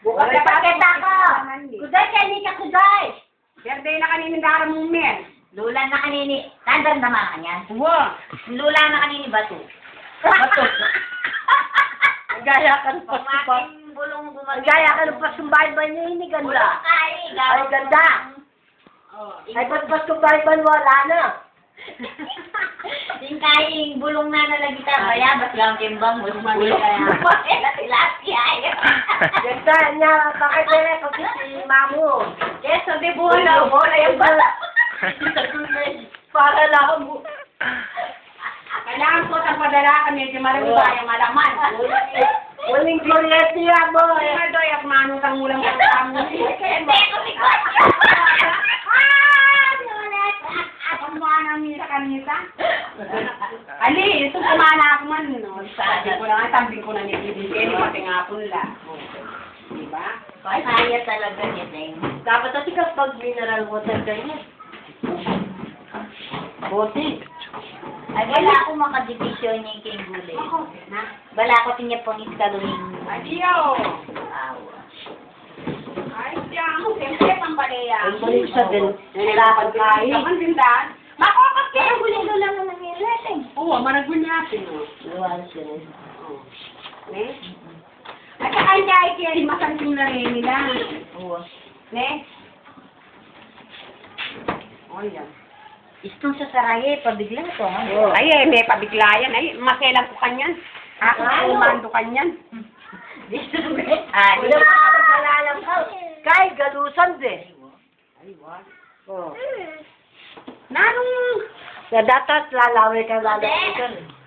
Bukas na pakita ko. Kuday, kaya hindi ka kuday. Birthday na kanina dara mong men. Lula na kanini. Tandang naman ka niyan. Wow. Lula na kanini bato. Bato. Gaya ka ng Pamating bulong gumagay. Gaya ka ng pasumbay-bay niya, hindi ganda. Bulong kay. Ay, ganda. Ay, ba't pasumbay-bay wala na? Tingkaing bulong na nalagita. Bayabas lang timbang mo. Bulong kaya. Tilapia. Ganda niya, bakit nila kasi si Mamu? Yes, sabi bola. Bola yung bata. Para lang mo. Kailangan ko sa padala ka medyo marami malaman. Waling kuryente yan mo. Ay, doy, at manong kang ulang kang Hindi ko likod. Ang mga namin sa kanita. Ali, ito kumana ako man. Sabi ko na nga, tambing ko na ni Bibi. Kaya pati nga punla. Diba? Kaya talaga niya, Deng. Dapat kasi kapag mineral water ganyan. Bote. Ay, wala akong makadikisyon niya kay gulay. Wala ko tinya pong iskalunin. Adiyo! Ay, siya mo. Siyempre, pambaleya. Ang balik sa din. Nilakad kayo. Ang tindahan. Makokas kayo. Ang gulay lang ang nangyayari. Oo, managbunyapin. Luwal sila. Ne? At saka hindi ay kaya masanting na rin nila. Oo. Ne? O, yan. Istong sa saraye, pabigla to. Ay, may pabiglayan. Ay, maselan ko kanyan. Ako kumando kanyan. Dito ba? Ah, Wala ka pagkalalam ka. Kay, galusan de. Oh. Nanong... Sa datat, lalaway ka.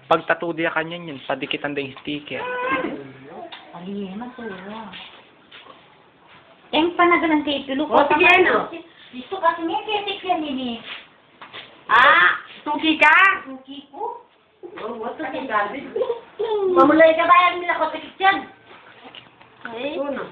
Pag tattoo dia kanyan yun, padikitan din yung sticker. Ali, masura. Yang panagalan kay Pilu O, sige, ano? Gusto kasi niya kaya tikyan nini. Ah, tuki ka? Suki ko. Oh, what the hell? Mamulay ka bayan nila ko tikyan. Eh? Ano?